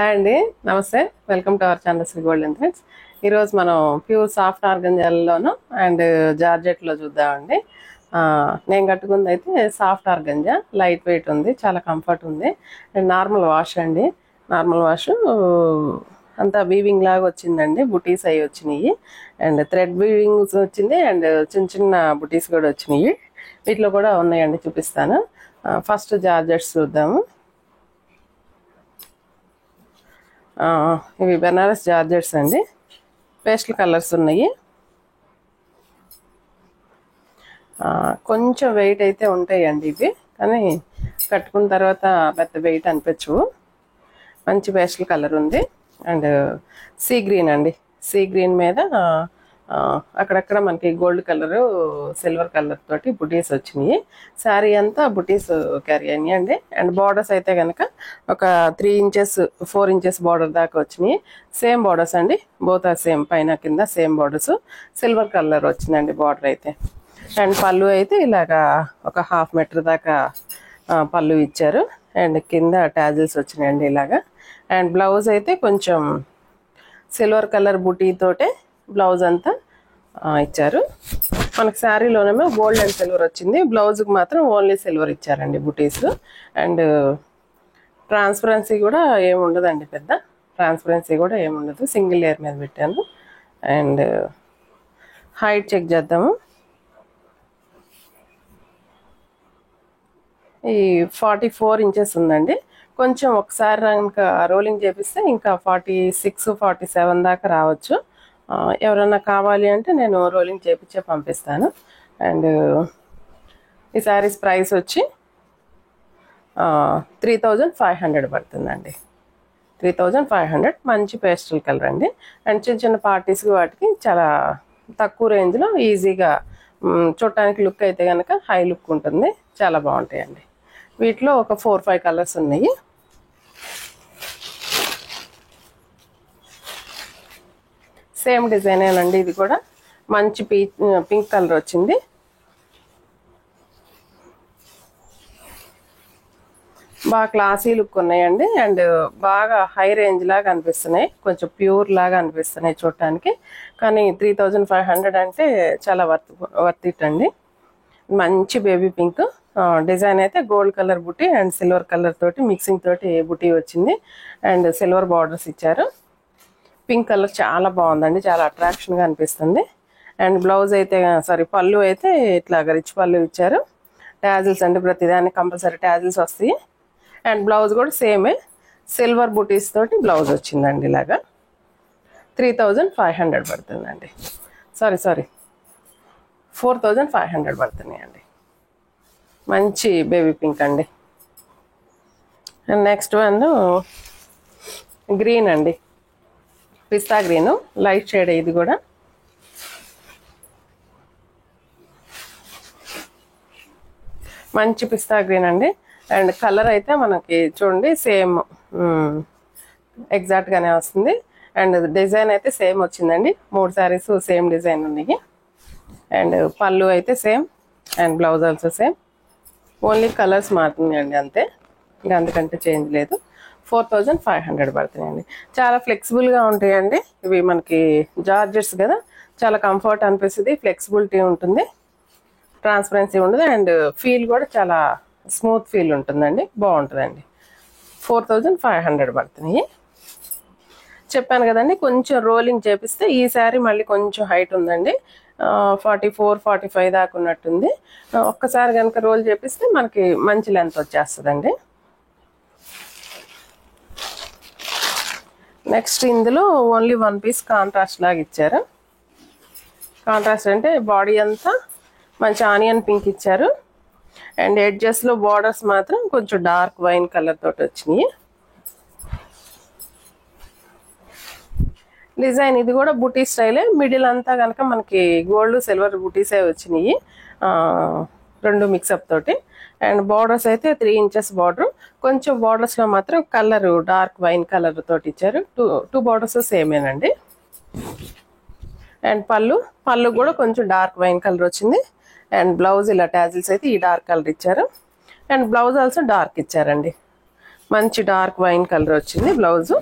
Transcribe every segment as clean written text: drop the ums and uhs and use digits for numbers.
Hi అండి, నమస్తే. Welcome to our channel Shri golden threads. ఈరోజు మనం ప్యూర్ సాఫ్ట్ ఆర్గంజాలోను అండ్ జార్జెట్లో చూద్దామండి. నేను కట్టుకుంది అయితే సాఫ్ట్ ఆర్గంజా, లైట్ వెయిట్ ఉంది, చాలా కంఫర్ట్ ఉంది. అండ్ నార్మల్ వాష్ అండి. నార్మల్ వాష్ అంతా వీవింగ్ లాగా వచ్చిందండి, బుటీస్ అవి వచ్చినాయి. అండ్ థ్రెడ్ వీవింగ్స్ వచ్చింది అండ్ చిన్న చిన్న బుటీస్ కూడా వచ్చినాయి. వీటిలో కూడా ఉన్నాయండి, చూపిస్తాను. ఫస్ట్ జార్జెట్స్ చూద్దాము. ఇవి బెనారస్ జార్జెట్స్ అండి, పేస్టల్ కలర్స్ ఉన్నాయి. కొంచెం వెయిట్ అయితే ఉంటాయండి ఇవి, కానీ కట్టుకున్న తర్వాత పెద్ద వెయిట్ అనిపించవు. మంచి పేస్టల్ కలర్ ఉంది. అండ్ సీ గ్రీన్ అండి, సీ గ్రీన్ మీద అక్కడక్కడ మనకి గోల్డ్ కలరు, సిల్వర్ కలర్ తోటి బుటీస్ వచ్చినాయి. శారీ అంతా బుటీస్ క్యారీ అయినాయి అండి. అండ్ బార్డర్స్ అయితే కనుక ఒక 3 ఇంచెస్ 4 ఇంచెస్ బార్డర్ దాకా వచ్చినాయి. సేమ్ బార్డర్స్ అండి, బోత్ ఆర్ సేమ్, పైన కింద సేమ్ బార్డర్స్. సిల్వర్ కలర్ వచ్చిందండి బార్డర్ అయితే. అండ్ పళ్ళు అయితే ఇలాగా ఒక 1/2 మీటర్ దాకా పళ్ళు ఇచ్చారు. అండ్ కింద టాజిల్స్ వచ్చినాయండి ఇలాగా. అండ్ బ్లౌజ్ అయితే కొంచెం సిల్వర్ కలర్ బుటీ తోటే బ్లౌజ్ అంతా ఇచ్చారు. మనకి శారీలోనేమో గోల్డ్ అండ్ సిల్వర్ వచ్చింది, బ్లౌజ్కి మాత్రం ఓన్లీ సిల్వర్ ఇచ్చారండి బుటీస్. అండ్ ట్రాన్స్పరెన్సీ కూడా ఏముండదండి, పెద్ద ట్రాన్స్పరెన్సీ కూడా ఏముండదు, సింగిల్ లేయర్ మీద పెట్టాను. అండ్ హైట్ చెక్ చేద్దాము. ఈ 44 ఇంచెస్ ఉందండి. కొంచెం ఒకసారి కనుక రోలింగ్ చేపిస్తే ఇంకా 46, 47 దాకా రావచ్చు. ఎవరన్నా కావాలి అంటే నేను రోలింగ్ చేపించే పంపిస్తాను. అండ్ ఈ శారీస్ ప్రైస్ వచ్చి 3500 పడుతుందండి. 3500. మంచి పేస్టల్ కలర్ అండి. అండ్ చిన్న చిన్న పార్టీస్కి వాటికి చాలా తక్కువ రేంజ్లో ఈజీగా చూడటానికి లుక్ అయితే కనుక హై లుక్ ఉంటుంది, చాలా బాగుంటాయండి. వీటిలో ఒక 4-5 కలర్స్ ఉన్నాయి. సేమ్ డిజైనేనండి, ఇది కూడా మంచి పింక్ కలర్ వచ్చింది. బాగా క్లాసీ లుక్ ఉన్నాయండి. అండ్ బాగా హై రేంజ్ లాగా అనిపిస్తున్నాయి, కొంచెం ప్యూర్ లాగా అనిపిస్తున్నాయి చూడటానికి. కానీ 3500 అంటే చాలా వర్త్ ఇట్ అండి. మంచి బేబీ పింక్ డిజైన్ అయితే gold colour buti and silver colour తోటి మిక్సింగ్ తోటి బుటీ వచ్చింది. అండ్ సిల్వర్ బార్డర్స్ ఇచ్చారు. పింక్ కలర్ చాలా బాగుందండి, చాలా అట్రాక్షన్గా అనిపిస్తుంది. అండ్ బ్లౌజ్ అయితే పళ్ళు అయితే ఇట్లా రిచ్ పళ్ళు ఇచ్చారు. టాజిల్స్ అంటే ప్రతిదానికి కంపల్సరీ టాజిల్స్ వస్తాయి. అండ్ బ్లౌజ్ కూడా సేమే, సిల్వర్ బుటీస్ తోటి బ్లౌజ్ వచ్చిందండి. ఇలాగా 3500 పడుతుందండి. సారీ 4500 పడుతున్నాయండి. మంచి బేబీ పింక్ అండి. అండ్ నెక్స్ట్ వన్ గ్రీన్ అండి, పిస్తా గ్రీను, లైట్ షేడ్. ఇది కూడా మంచి పిస్తా గ్రీన్ అండి. అండ్ కలర్ అయితే మనకి చూడండి సేమ్ ఎగ్జాక్ట్గానే వస్తుంది. అండ్ డిజైన్ అయితే సేమ్ వచ్చిందండి. 3 శారీస్ సేమ్ డిజైన్ ఉన్నాయి. అండ్ పళ్ళు అయితే same and blouse also same, only colours మారుతున్నాయండి అంతే, ఇంకా అందుకంటే చేంజ్ లేదు. 4500 పడుతున్నాయండి. చాలా ఫ్లెక్సిబుల్గా ఉంటాయండి ఇవి. మనకి జార్జెట్స్ కదా, చాలా కంఫర్ట్ అనిపిస్తుంది, ఫ్లెక్సిబిలిటీ ఉంటుంది, ట్రాన్స్పరెన్సీ ఉండదు. అండ్ ఫీల్ కూడా చాలా స్మూత్ ఫీల్ ఉంటుందండి, బాగుంటుందండి. 4500 పడుతున్నాయి. చెప్పాను కదండి, కొంచెం రోలింగ్ చేపిస్తే ఈ శారీ మళ్ళీ కొంచెం హైట్ ఉందండి, 44, 45 దాకా ఉన్నట్టుంది. ఒక్కసారి కనుక రోల్ చేపిస్తే మనకి మంచి లెంత్ వచ్చేస్తుందండి. నెక్స్ట్ ఇందులో ఓన్లీ 1 పీస్ కాంట్రాస్ట్ లాగా ఇచ్చారు. కాంట్రాస్ట్ అంటే బాడీ అంతా మంచి ఆనియన్ పింక్ ఇచ్చారు. అండ్ ఎడ్జెస్లో బార్డర్స్ మాత్రం కొంచెం డార్క్ వైన్ కలర్ తోటి వచ్చినాయి. డిజైన్ ఇది కూడా బుటీ స్టైలే. మిడిల్ అంతా కనుక మనకి గోల్డ్ సిల్వర్ బుటీసే వచ్చినాయి, 2 మిక్సప్ తోటి. అండ్ బార్డర్స్ అయితే 3 ఇంచెస్ బార్డర్. కొంచెం బార్డర్స్లో మాత్రం కలర్ డార్క్ వైన్ కలర్ తోటి ఇచ్చారు. 2 బార్డర్స్ సేమేనండి. అండ్ పళ్ళు కూడా కొంచెం డార్క్ వైన్ కలర్ వచ్చింది. అండ్ బ్లౌజ్ ఇలా టాజిల్స్ అయితే ఈ డార్క్ కలర్ ఇచ్చారు. అండ్ బ్లౌజ్ ఆల్సో డార్క్ ఇచ్చారండి. మంచి డార్క్ వైన్ కలర్ వచ్చింది. బ్లౌజు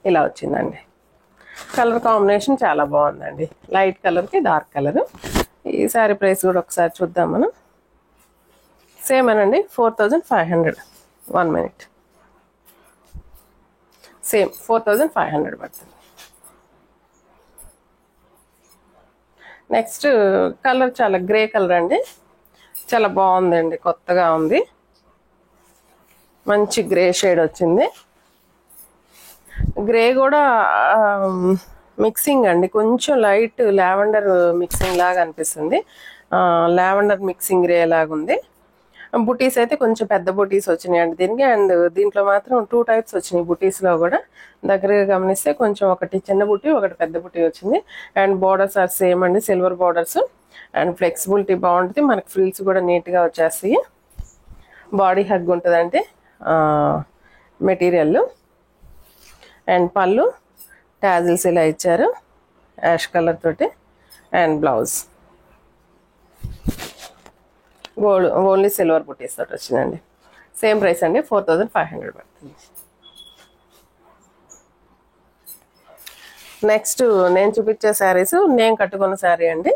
ఇలా వచ్చిందండి. కలర్ కాంబినేషన్ చాలా బాగుందండి. లైట్ కలర్కి డార్క్ కలర్. ఈ శారీ ప్రైస్ కూడా ఒకసారి చూద్దాం మనం. సేమ్ అనండి 4500. 1 minute. సేమ్ 4500 పడుతుంది. నెక్స్ట్ కలర్ చాలా గ్రే కలర్ అండి. చాలా బాగుందండి, కొత్తగా ఉంది. మంచి గ్రే షేడ్ వచ్చింది. గ్రే కూడా మిక్సింగ్ అండి, కొంచెం లైట్ లావెండర్ మిక్సింగ్ లాగా అనిపిస్తుంది. లావెండర్ మిక్సింగ్ గ్రే లాగా ఉంది. బుటీస్ అయితే కొంచెం పెద్ద బుటీస్ వచ్చినాయి అండి దీనికి. అండ్ దీంట్లో మాత్రం 2 types వచ్చినాయి బుటీస్లో కూడా. దగ్గరగా గమనిస్తే కొంచెం ఒకటి చిన్న బుటీ, ఒకటి పెద్ద బుటీ వచ్చింది. అండ్ బార్డర్స్ ఆర్ సేమ్ అండి, సిల్వర్ బార్డర్స్. అండ్ ఫ్లెక్సిబిలిటీ బాగుంటుంది, మనకి ఫ్రిల్స్ కూడా నీట్గా వచ్చేస్తాయి. బాడీ హగ్ ఉంటుందండి మెటీరియల్. అండ్ పళ్ళు టాజిల్స్ ఇలా ఇచ్చారు యాష్ కలర్ తోటి. అండ్ బ్లౌజ్ ఓన్లీ సిల్వర్ బుటీస్ తోటి వచ్చిందండి. సేమ్ ప్రైస్ అండి 4500 పడుతుంది. నెక్స్ట్ నేను చూపించే శారీస్ నేను కట్టుకున్న శారీ అండి.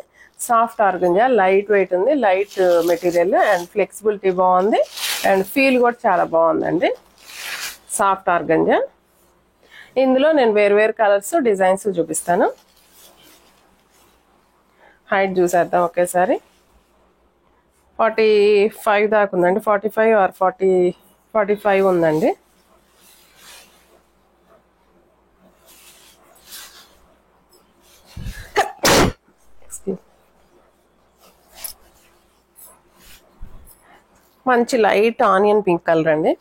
సాఫ్ట్ ఆర్గంజా, లైట్ వెయిట్ ఉంది, లైట్ మెటీరియల్. అండ్ ఫ్లెక్సిబిలిటీ బాగుంది. అండ్ ఫీల్ కూడా చాలా బాగుందండి. Soft organza. ఇందులో నేను వేరు కలర్స్ డిజైన్స్ చూపిస్తాను. హైట్ చూసేద్దాం ఒకేసారి. 45 దాకా ఉందండి. 45 ఆర్ 45 ఉందండి. మంచి లైట్ ఆనియన్ పింక్ కలర్ అండి.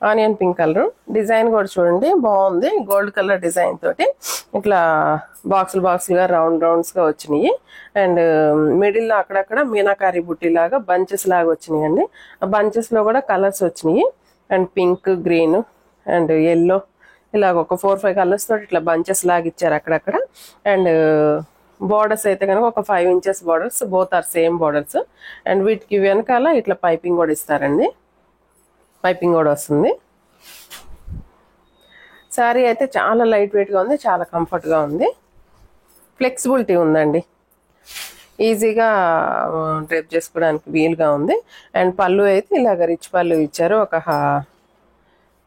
Onion pink colour. డిజైన్ కూడా చూడండి బాగుంది. గోల్డ్ కలర్ డిజైన్ తోటి ఇట్లా బాక్సులుగా రౌండ్స్గా వచ్చినాయి. అండ్ మిడిల్లో అక్కడక్కడ మీనాకారి బుట్టి లాగా బంచెస్ లాగా వచ్చినాయి అండి. ఆ బంచెస్లో కూడా కలర్స్ వచ్చినాయి. And pink, green and yellow ఇలాగ ఒక 4-5 కలర్స్ తోటి ఇట్లా బంచెస్ లాగా ఇచ్చారు అక్కడక్కడ. అండ్ బార్డర్స్ అయితే కనుక ఒక 5 inches borders, both are same borders. And వీటికి వెనకాల ఇట్లా పైపింగ్ కూడా ఇస్తారండి. పైపింగ్ కూడా వస్తుంది. శారీ అయితే చాలా లైట్ వెయిట్గా ఉంది, చాలా కంఫర్ట్గా ఉంది. ఫ్లెక్సిబిలిటీ ఉందండి, ఈజీగా డ్రెప్ చేసుకోవడానికి వీలుగా ఉంది. అండ్ పళ్ళు అయితే ఇలాగ రిచ్ పళ్ళు ఇచ్చారు.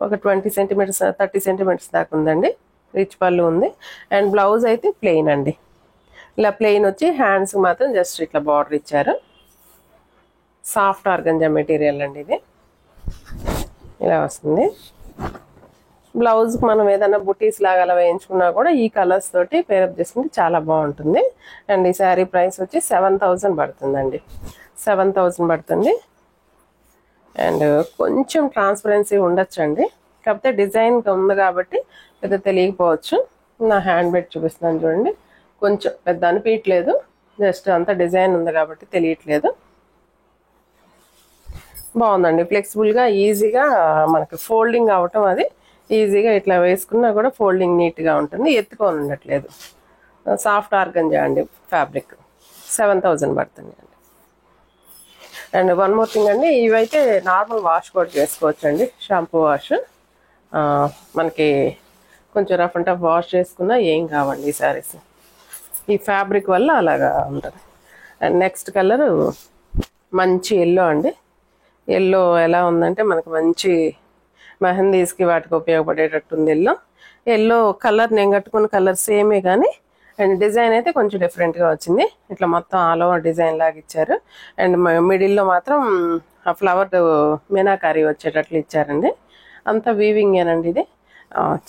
ఒక 20 centimeters 30 centimeters దాకా ఉందండి. రిచ్ పళ్ళు ఉంది. అండ్ బ్లౌజ్ అయితే ప్లెయిన్ అండి. ఇలా ప్లెయిన్ వచ్చి హ్యాండ్స్ మాత్రం జస్ట్ ఇట్లా బార్డర్ ఇచ్చారు. సాఫ్ట్ ఆర్గంజా మెటీరియల్ అండి ఇది. ఇలా వస్తుంది. బ్లౌజ్ మనం ఏదైనా బుటీస్ లాగా అలా వేయించుకున్నా కూడా ఈ కలర్స్ తోటి పేరప్ చేసుకుంటే చాలా బాగుంటుంది. అండ్ ఈ శారీ ప్రైస్ వచ్చి 7000 పడుతుందండి. 7000 పడుతుంది. అండ్ కొంచెం ట్రాన్స్పరెన్సీ ఉండొచ్చండి, కాకపోతే డిజైన్ ఉంది కాబట్టి పెద్ద తెలియకపోవచ్చు. నా హ్యాండ్ బ్యాగ్ చూపిస్తున్నాను చూడండి. కొంచెం పెద్ద అనిపించట్లేదు, జస్ట్ అంత డిజైన్ ఉంది కాబట్టి తెలియట్లేదు. బాగుందండి. ఫ్లెక్సిబుల్గా ఈజీగా మనకి ఫోల్డింగ్ అవటం, అది ఈజీగా ఇట్లా వేసుకున్నా కూడా ఫోల్డింగ్ నీట్గా ఉంటుంది, ఎత్తుకొని ఉండట్లేదు. సాఫ్ట్ ఆర్గంజా అండి ఫ్యాబ్రిక్. 7000 పడుతుంది అండి. అండ్ వన్ మోర్ థింగ్ అండి, ఇవైతే నార్మల్ వాష్ కూడా చేసుకోవచ్చు అండి. షాంపూ వాష్ మనకి కొంచెం రఫ్ అండ్ టఫ్ వాష్ చేసుకున్నా ఏం కావండి ఈ శారీస్. ఈ ఫ్యాబ్రిక్ వల్ల అలాగా ఉంటుంది. అండ్ నెక్స్ట్ కలర్ మంచి ఎల్లో అండి. ఎల్లో ఎలా ఉందంటే మనకు మంచి మెహందీస్కి వాటికి ఉపయోగపడేటట్టుంది. ఎల్లో కలర్ నేను కట్టుకున్న కలర్ సేమే కానీ అండ్ డిజైన్ అయితే కొంచెం డిఫరెంట్గా వచ్చింది. ఇట్లా మొత్తం ఆల్ ఓవర్ డిజైన్ లాగా ఇచ్చారు. అండ్ మిడిల్లో మాత్రం ఆ ఫ్లవర్ మీనాకారి వచ్చేటట్లు ఇచ్చారండి. అంతా వీవింగేనండి ఇది.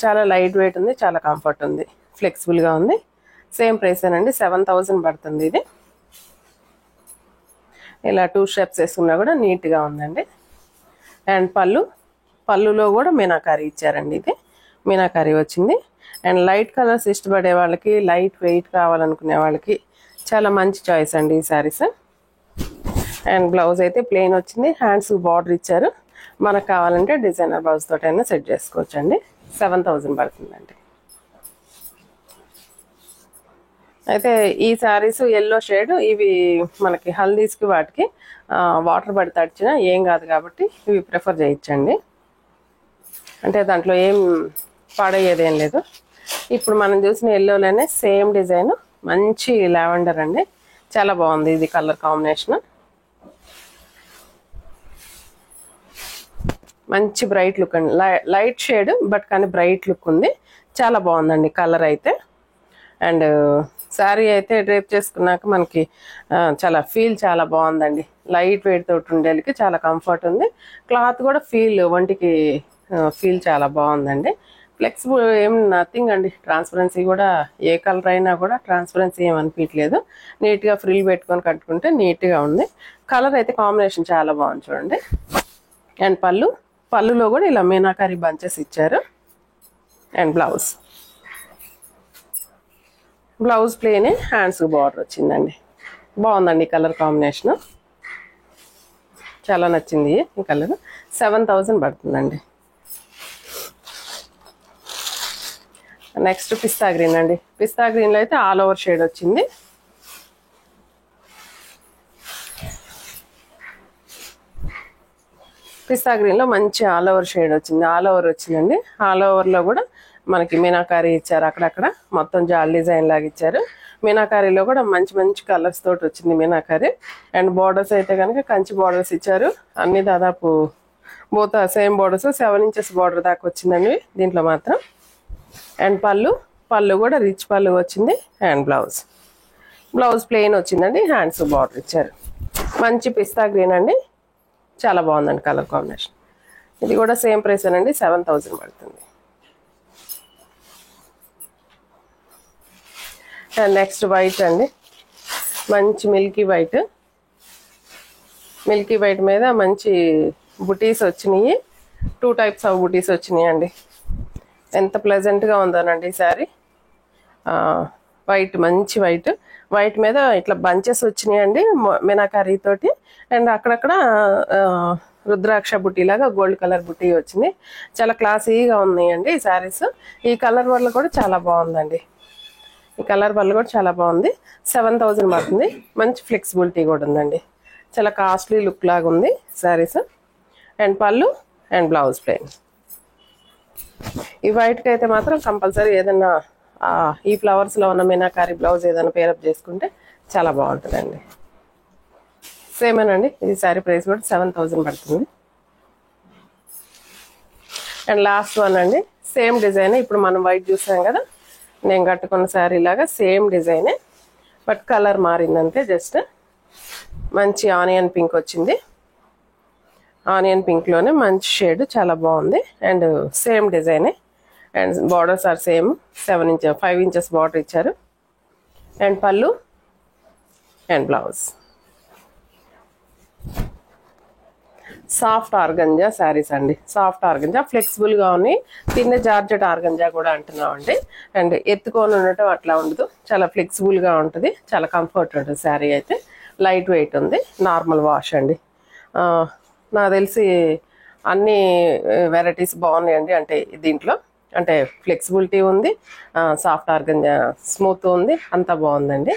చాలా లైట్ వెయిట్ ఉంది, చాలా కంఫర్ట్ ఉంది, ఫ్లెక్సిబుల్గా ఉంది. సేమ్ ప్రైసేనండి, 7000 పడుతుంది ఇది. ఇలా 2 స్టెప్స్ వేసుకున్నా కూడా నీట్గా ఉందండి. అండ్ పళ్ళులో కూడా మీనాకారి ఇచ్చారండి. ఇది మీనాకారి వచ్చింది. అండ్ లైట్ కలర్స్ ఇష్టపడే వాళ్ళకి, లైట్ వెయిట్ కావాలనుకునే వాళ్ళకి చాలా మంచి చాయిస్ అండి ఈ శారీస్. అండ్ బ్లౌజ్ అయితే ప్లెయిన్ వచ్చింది, హ్యాండ్స్ బార్డర్ ఇచ్చారు. మనకు కావాలంటే డిజైనర్ బ్లౌజ్ తోటైనా సెట్ చేసుకోవచ్చు అండి. 7000 పడుతుందండి. అయితే ఈ శారీస్ ఎల్లో షేడ్, ఇవి మనకి హల్దీస్కి వాటికి వాటర్ పడి తడిచినా ఏం కాదు కాబట్టి ఇవి ప్రిఫర్ చేయొచ్చండి. అంటే దాంట్లో ఏం పాడయ్యేదేం లేదు. ఇప్పుడు మనం చూసిన ఎల్లోలోనే సేమ్ డిజైన్ మంచి లావెండర్ అండి, చాలా బాగుంది ఇది కలర్ కాంబినేషన్. మంచి బ్రైట్ లుక్ అండి, లైట్ షేడ్ బట్ కానీ బ్రైట్ లుక్ ఉంది, చాలా బాగుందండి కలర్ అయితే. అండ్ శారీ అయితే డ్రేప్ చేసుకున్నాక మనకి చాలా ఫీల్ చాలా బాగుందండి, లైట్ వెయిట్ తోటి ఉండేకి చాలా కంఫర్ట్ ఉంది. క్లాత్ కూడా ఒంటికి ఫీల్ చాలా బాగుందండి. ఫ్లెక్సిబుల్ ఏం నథింగ్ అండి, ట్రాన్స్పరెన్సీ కూడా ఏ కలర్ అయినా కూడా ట్రాన్స్పరెన్సీ ఏం అనిపించలేదు. నీట్గా ఫ్రిల్ పెట్టుకొని కట్టుకుంటే నీట్గా ఉంది. కలర్ అయితే కాంబినేషన్ చాలా బాగుంది చూడండి. అండ్ పళ్ళులో కూడా ఇలా మీనాకారి బంచెస్ ఇచ్చారు. అండ్ బ్లౌజ్ ప్లేనే, హ్యాండ్స్ బార్డర్ వచ్చిందండి, బాగుందండి కలర్ కాంబినేషన్, చాలా నచ్చింది ఈ కలర్. 7000 పడుతుందండి. నెక్స్ట్ పిస్తా గ్రీన్ అండి. పిస్తా గ్రీన్లో అయితే ఆల్ ఓవర్ షేడ్ వచ్చింది. పిస్తా గ్రీన్లో మంచి ఆల్ ఓవర్ షేడ్ వచ్చింది, ఆల్ ఓవర్ వచ్చిందండి. ఆల్ ఓవర్లో కూడా మనకి మీనాకారి ఇచ్చారు, అక్కడక్కడ మొత్తం జాల్ డిజైన్ లాగా ఇచ్చారు. మీనాకారిలో కూడా మంచి మంచి కలర్స్ తోటి వచ్చింది మీనాకారి. అండ్ బార్డర్స్ అయితే కనుక కంచి బార్డర్స్ ఇచ్చారు, అన్ని దాదాపు both same borders, 7 inches border దాకా వచ్చిందండి దీంట్లో మాత్రం. అండ్ పళ్ళు కూడా రిచ్ పళ్ళు వచ్చింది. అండ్ బ్లౌజ్ ప్లెయిన్ వచ్చిందండి, హ్యాండ్స్ బార్డర్ ఇచ్చారు. మంచి పిస్తా గ్రీన్ అండి, చాలా బాగుందండి కలర్ కాంబినేషన్. ఇది కూడా సేమ్ ప్రైస్ అండి, 7000 పడుతుంది. అండ్ నెక్స్ట్ వైట్ అండి, మంచి మిల్కీ వైట్ మీద మంచి బుటీస్ వచ్చినాయి. 2 టైప్స్ ఆఫ్ బుటీస్ వచ్చినాయి అండి, ఎంత ప్లెజెంట్గా ఉందోనండి శారీ. మంచి వైట్ మీద ఇట్లా బంచెస్ వచ్చినాయండి మీనాకారి తోటి. అండ్ అక్కడక్కడ రుద్రాక్ష బుట్టి లాగా గోల్డ్ కలర్ బుట్టి వచ్చింది, చాలా క్లాసీగా ఉన్నాయండి ఈ శారీస్. ఈ కలర్ వల్ల కూడా చాలా బాగుందండి, ఈ కలర్ వల్ల కూడా చాలా బాగుంది. 7000 పడుతుంది. మంచి ఫ్లెక్సిబిలిటీ కూడా ఉందండి, చాలా కాస్ట్లీ లుక్ లాగా ఉంది శారీస్. అండ్ పళ్ళు అండ్ బ్లౌజ్ ప్లెయిన్. ఈ వైట్కి అయితే మాత్రం కంపల్సరీ ఏదన్నా ఈ ఫ్లవర్స్లో ఉన్న మీనాకారి బ్లౌజ్ ఏదైనా పేరప్ చేసుకుంటే చాలా బాగుంటుందండి. సేమేనండి, ఇది శారీ ప్రైస్ కూడా 7000 పడుతుంది. అండ్ లాస్ట్ వన్ అండి, సేమ్ డిజైన్. ఇప్పుడు మనం వైట్ చూసాం కదా, నేను కట్టుకున్న శారీ లాగా సేమ్ డిజైనే, బట్ కలర్ మారిందంతే జస్ట్. మంచి ఆనియన్ పింక్ వచ్చింది, ఆనియన్ పింక్లోనే మంచి షేడ్, చాలా బాగుంది. అండ్ సేమ్ డిజైనే. And borders are same, 5 inches border ఇచ్చారు. అండ్ పళ్ళు and blouse. Soft organza saris అండి, సాఫ్ట్ ఆర్గంజా, ఫ్లెక్సిబుల్గా ఉన్నాయి. తిన్న జార్జెట్ ఆర్గంజా కూడా అంటున్నాం అండి. అండ్ ఎత్తుకొని ఉండటం అట్లా ఉండదు, చాలా ఫ్లెక్సిబుల్గా ఉంటుంది, చాలా కంఫర్ట్ ఉంటుంది శారీ అయితే. లైట్ వెయిట్ ఉంది, నార్మల్ వాష్ అండి. నాకు తెలిసి అన్ని వెరైటీస్ బాగున్నాయండి, అంటే దీంట్లో అంటే ఫ్లెక్సిబిలిటీ ఉంది, సాఫ్ట్ ఆర్గంజా స్మూత్ ఉంది, అంతా బాగుందండి.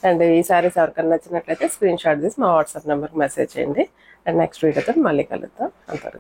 అండ్ ఈ శారీస్ ఎవరికైనా నచ్చినట్లయితే స్క్రీన్ షాట్ తీసి మా వాట్సాప్ నెంబర్కి మెసేజ్ చేయండి. అండ్ నెక్స్ట్ వీడియోతో మళ్ళీ కలుద్దాం. అంతవరకు